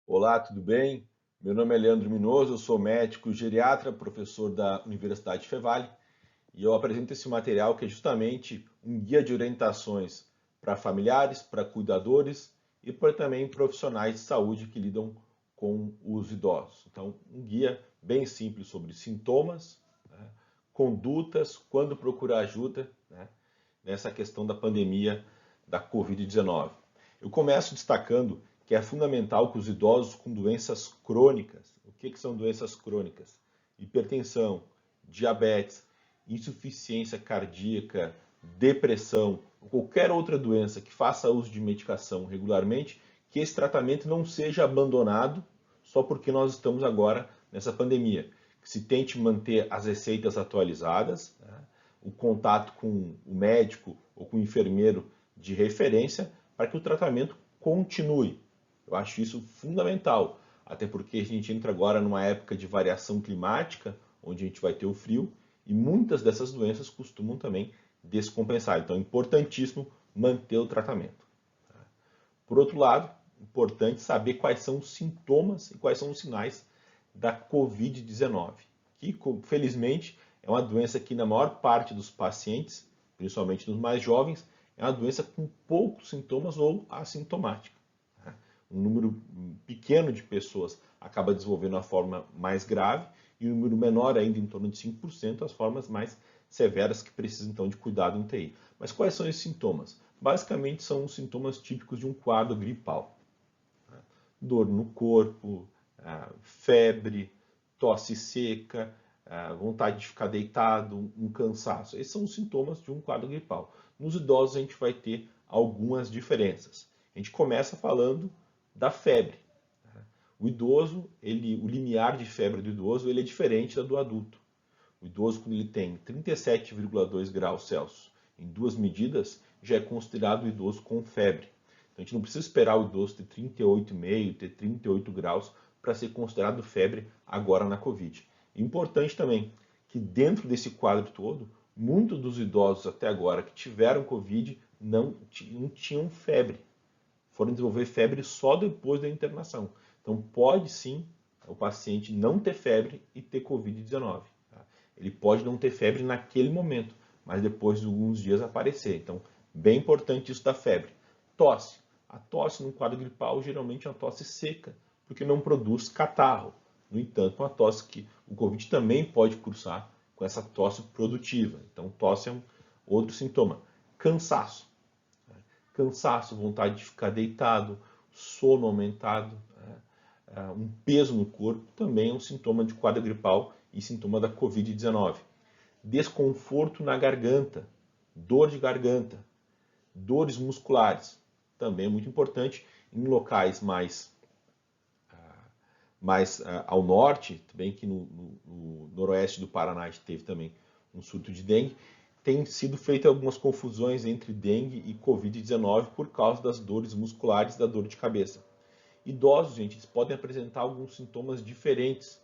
Olá, tudo bem? Meu nome é Leandro Minoso, eu sou médico geriatra, professor da Universidade Fevale, e eu apresento esse material que é justamente um guia de orientações para familiares, para cuidadores e para também profissionais de saúde que lidam com os idosos. Então, um guia bem simples sobre sintomas, né, condutas, quando procurar ajuda, né, nessa questão da pandemia da Covid-19. Eu começo destacando que é fundamental que os idosos com doenças crônicas, o que são doenças crônicas? Hipertensão, diabetes, insuficiência cardíaca, depressão, ou qualquer outra doença que faça uso de medicação regularmente, que esse tratamento não seja abandonado só porque nós estamos agora nessa pandemia. Que se tente manter as receitas atualizadas, né? O contato com o médico ou com o enfermeiro de referência para que o tratamento continue. Eu acho isso fundamental, até porque a gente entra agora numa época de variação climática, onde a gente vai ter o frio, e muitas dessas doenças costumam também descompensar. Então é importantíssimo manter o tratamento. Por outro lado, importante saber quais são os sintomas e quais são os sinais da Covid-19, que felizmente é uma doença que na maior parte dos pacientes, principalmente dos mais jovens, é uma doença com poucos sintomas ou assintomática. Um número pequeno de pessoas acaba desenvolvendo a forma mais grave e um número menor ainda, em torno de 5%, as formas mais severas que precisam então de cuidado em UTI. Mas quais são esses sintomas? Basicamente são os sintomas típicos de um quadro gripal. Dor no corpo, febre, tosse seca, vontade de ficar deitado, um cansaço. Esses são os sintomas de um quadro gripal. Nos idosos a gente vai ter algumas diferenças. A gente começa falando da febre. O idoso, o limiar de febre do idoso, ele é diferente da do adulto. O idoso, quando ele tem 37,2 graus Celsius em duas medidas, já é considerado idoso com febre. Então a gente não precisa esperar o idoso ter 38,5, ter 38 graus para ser considerado febre agora na Covid. Importante também que dentro desse quadro todo, muitos dos idosos até agora que tiveram Covid não tinham febre. Foram desenvolver febre só depois da internação. Então pode sim o paciente não ter febre e ter Covid-19. Tá? Ele pode não ter febre naquele momento, mas depois de alguns dias aparecer. Então, bem importante isso da febre. Tosse. A tosse num quadro gripal geralmente é uma tosse seca, porque não produz catarro. No entanto, uma tosse que o Covid também pode cursar com essa tosse produtiva. Então, tosse é um outro sintoma. Cansaço. Cansaço, vontade de ficar deitado, sono aumentado, um peso no corpo, também é um sintoma de quadro gripal e sintoma da Covid-19. Desconforto na garganta, dor de garganta, dores musculares, também é muito importante em locais mais ao norte, também que no noroeste do Paraná a gente teve também um surto de dengue, tem sido feitas algumas confusões entre dengue e Covid-19 por causa das dores musculares e da dor de cabeça. Idosos, gente, eles podem apresentar alguns sintomas diferentes,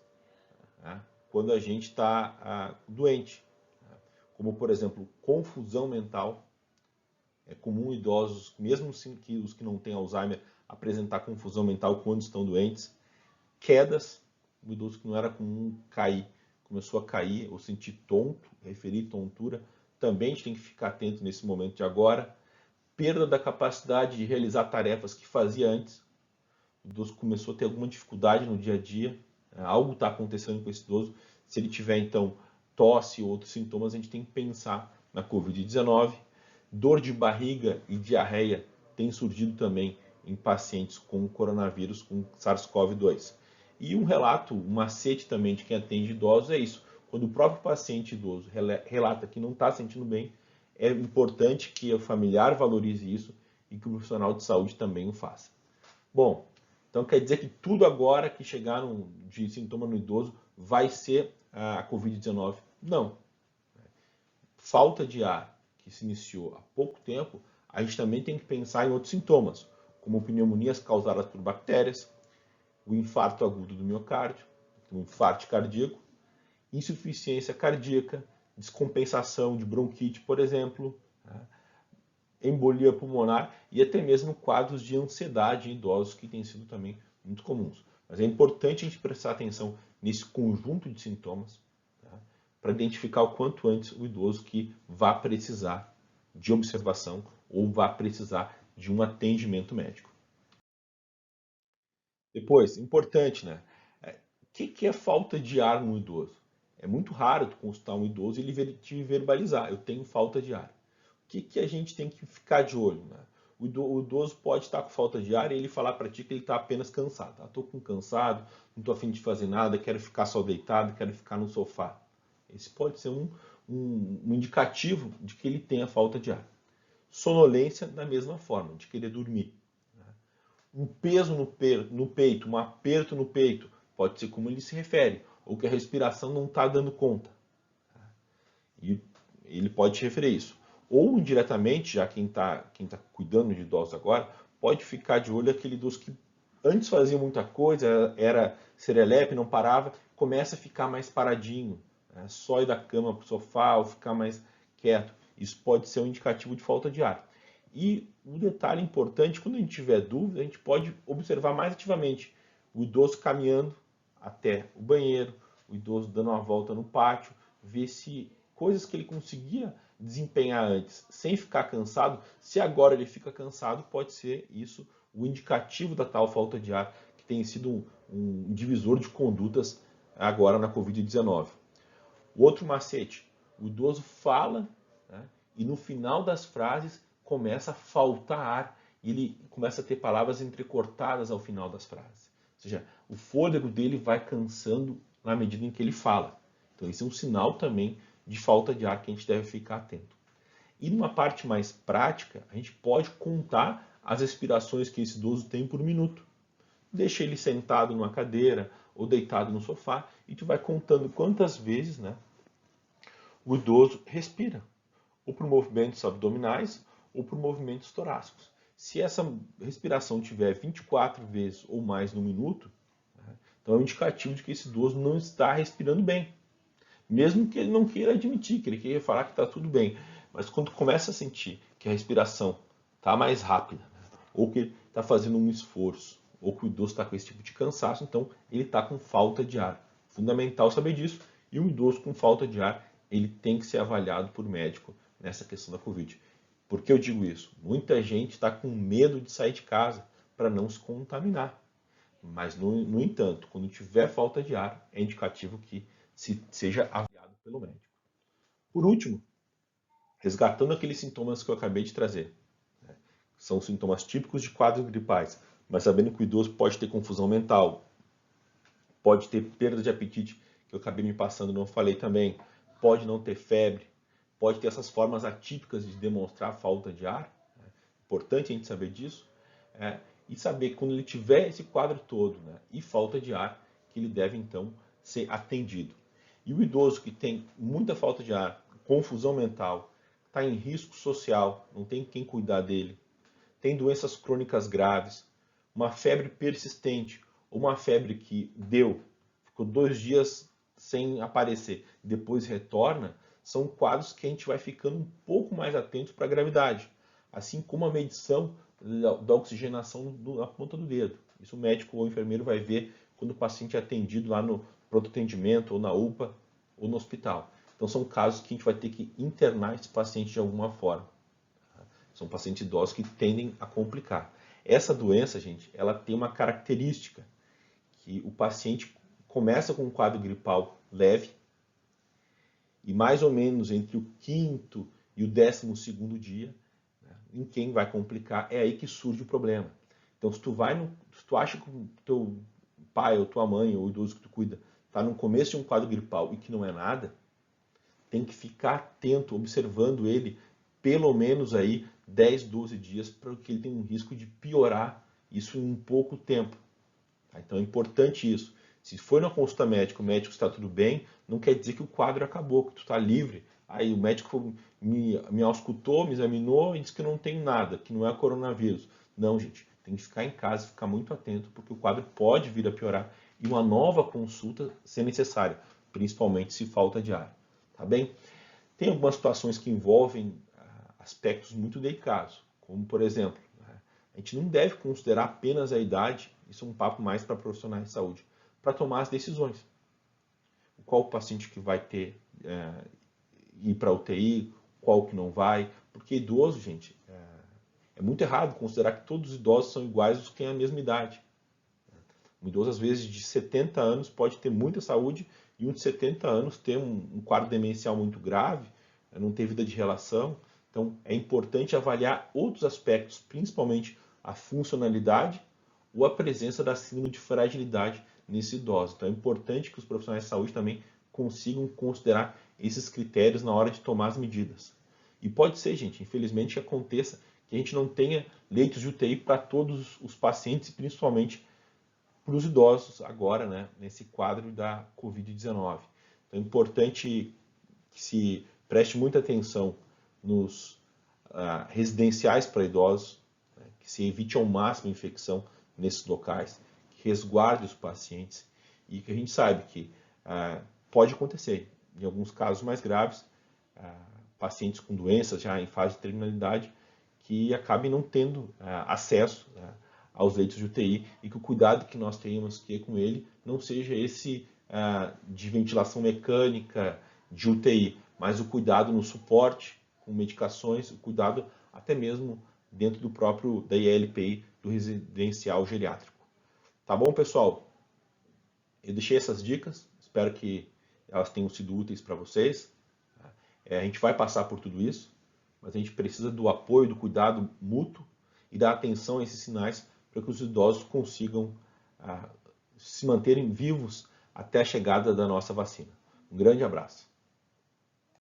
né, quando a gente está doente, né, como, por exemplo, confusão mental. É comum idosos, mesmo que os que não têm Alzheimer, apresentar confusão mental quando estão doentes. Quedas, o idoso que não era comum cair, começou a cair ou sentir tonto, referir tontura, também a gente tem que ficar atento nesse momento de agora. Perda da capacidade de realizar tarefas que fazia antes. O idoso começou a ter alguma dificuldade no dia a dia, algo está acontecendo com esse idoso. Se ele tiver, então, tosse ou outros sintomas, a gente tem que pensar na Covid-19. Dor de barriga e diarreia tem surgido também em pacientes com coronavírus, com SARS-CoV-2. E um relato, um macete também de quem atende idosos é isso. Quando o próprio paciente idoso relata que não está se sentindo bem, é importante que o familiar valorize isso e que o profissional de saúde também o faça. Bom, então quer dizer que tudo agora que chegar de sintoma no idoso vai ser a Covid-19? Não. Falta de ar, que se iniciou há pouco tempo, a gente também tem que pensar em outros sintomas, como pneumonias causadas por bactérias, o infarto agudo do miocárdio, o infarto cardíaco, insuficiência cardíaca, descompensação de bronquite, por exemplo, embolia pulmonar e até mesmo quadros de ansiedade em idosos, que têm sido também muito comuns. Mas é importante a gente prestar atenção nesse conjunto de sintomas, tá? Para identificar o quanto antes o idoso que vai precisar de observação ou vai precisar de um atendimento médico. Depois, importante, né? O que é falta de ar no idoso? É muito raro tu consultar um idoso e ele te verbalizar: eu tenho falta de ar. O que a gente tem que ficar de olho, né? O idoso pode estar com falta de ar e ele falar para ti que ele está apenas cansado. Tá? Estou cansado, não estou afim de fazer nada, quero ficar só deitado, quero ficar no sofá. Esse pode ser um indicativo de que ele tenha falta de ar. Sonolência, da mesma forma, de querer dormir. Um peso no peito, um aperto no peito, pode ser como ele se refere, ou que a respiração não está dando conta. E ele pode te referir a isso. Ou indiretamente, já quem tá cuidando de idosos agora, pode ficar de olho aquele idoso que antes fazia muita coisa, era serelepe, não parava, começa a ficar mais paradinho, né? Só ir da cama para o sofá ou ficar mais quieto. Isso pode ser um indicativo de falta de ar. E um detalhe importante, quando a gente tiver dúvida, a gente pode observar mais ativamente o idoso caminhando até o banheiro, o idoso dando uma volta no pátio, ver se coisas que ele conseguia desempenhar antes sem ficar cansado, se agora ele fica cansado, pode ser isso o indicativo da tal falta de ar, que tem sido um divisor de condutas agora na Covid-19. O outro macete, o idoso fala, né, e no final das frases começa a faltar ar e ele começa a ter palavras entrecortadas ao final das frases. Ou seja, o fôlego dele vai cansando na medida em que ele fala. Então, esse é um sinal também de falta de ar que a gente deve ficar atento. E numa parte mais prática, a gente pode contar as respirações que esse idoso tem por minuto. Deixa ele sentado numa cadeira ou deitado no sofá e tu vai contando quantas vezes, né, o idoso respira, ou por movimentos abdominais ou por movimentos torácicos. Se essa respiração tiver 24 vezes ou mais no minuto, né, então é um indicativo de que esse idoso não está respirando bem. Mesmo que ele não queira admitir, que ele queira falar que está tudo bem. Mas quando começa a sentir que a respiração está mais rápida, né, ou que ele está fazendo um esforço, ou que o idoso está com esse tipo de cansaço, então ele está com falta de ar. Fundamental saber disso. E um idoso com falta de ar, ele tem que ser avaliado por médico nessa questão da Covid. Por que eu digo isso? Muita gente está com medo de sair de casa para não se contaminar. Mas, no entanto, quando tiver falta de ar, é indicativo que seja avaliado pelo médico. Por último, resgatando aqueles sintomas que eu acabei de trazer, né? São sintomas típicos de quadros gripais, mas sabendo que o idoso pode ter confusão mental, pode ter perda de apetite, que eu acabei me passando e não falei também, pode não ter febre, pode ter essas formas atípicas de demonstrar falta de ar, né? Importante a gente saber disso, e saber que quando ele tiver esse quadro todo, né, e falta de ar, que ele deve então ser atendido. E o idoso que tem muita falta de ar, confusão mental, está em risco social, não tem quem cuidar dele, tem doenças crônicas graves, uma febre persistente, ou uma febre que deu, ficou 2 dias sem aparecer, depois retorna, são quadros que a gente vai ficando um pouco mais atento para a gravidade. Assim como a medição da oxigenação na ponta do dedo. Isso o médico ou o enfermeiro vai ver quando o paciente é atendido lá no pronto atendimento, ou na UPA, ou no hospital. Então são casos que a gente vai ter que internar esse paciente de alguma forma. São pacientes idosos que tendem a complicar. Essa doença, gente, ela tem uma característica, que o paciente começa com um quadro gripal leve, e mais ou menos entre o 5º e o 12º dia, né, em quem vai complicar, é aí que surge o problema. Então, se tu acha que o teu pai ou tua mãe ou o idoso que tu cuida está no começo de um quadro gripal e que não é nada, tem que ficar atento, observando ele pelo menos aí 10, 12 dias, porque ele tem um risco de piorar isso em um pouco tempo. Tá? Então é importante isso. Se for na consulta médica, o médico está tudo bem, não quer dizer que o quadro acabou, que tu está livre. Aí o médico me auscultou, me examinou e disse que não tem nada, que não é coronavírus. Não, gente, tem que ficar em casa, ficar muito atento, porque o quadro pode vir a piorar e uma nova consulta ser necessária, principalmente se falta de ar. Tá bem? Tem algumas situações que envolvem aspectos muito delicados, como, por exemplo, a gente não deve considerar apenas a idade, isso é um papo mais para profissionais de saúde, para tomar as decisões. Qual o paciente que vai ter ir para a UTI, qual que não vai, porque idoso, gente, é muito errado considerar que todos os idosos são iguais os que têm a mesma idade. Um idoso, às vezes, de 70 anos pode ter muita saúde e um de 70 anos ter um quadro demencial muito grave, não ter vida de relação. Então, é importante avaliar outros aspectos, principalmente a funcionalidade ou a presença da síndrome de fragilidade nesse idoso. Então, é importante que os profissionais de saúde também consigam considerar esses critérios na hora de tomar as medidas. E pode ser, gente, infelizmente, que aconteça que a gente não tenha leitos de UTI para todos os pacientes, principalmente para os idosos agora, né, nesse quadro da Covid-19. Então é importante que se preste muita atenção nos residenciais para idosos, né, que se evite ao máximo a infecção nesses locais, que resguarde os pacientes e que a gente sabe que pode acontecer, em alguns casos mais graves, pacientes com doenças já em fase de terminalidade que acabem não tendo acesso aos leitos de UTI e que o cuidado que nós tenhamos que com ele não seja esse de ventilação mecânica de UTI, mas o cuidado no suporte com medicações, o cuidado até mesmo dentro do próprio da ILPI, do residencial geriátrico. Tá bom, pessoal? Eu deixei essas dicas, espero que elas tenham sido úteis para vocês. A gente vai passar por tudo isso, mas a gente precisa do apoio, do cuidado mútuo e da atenção a esses sinais para que os idosos consigam se manterem vivos até a chegada da nossa vacina. Um grande abraço.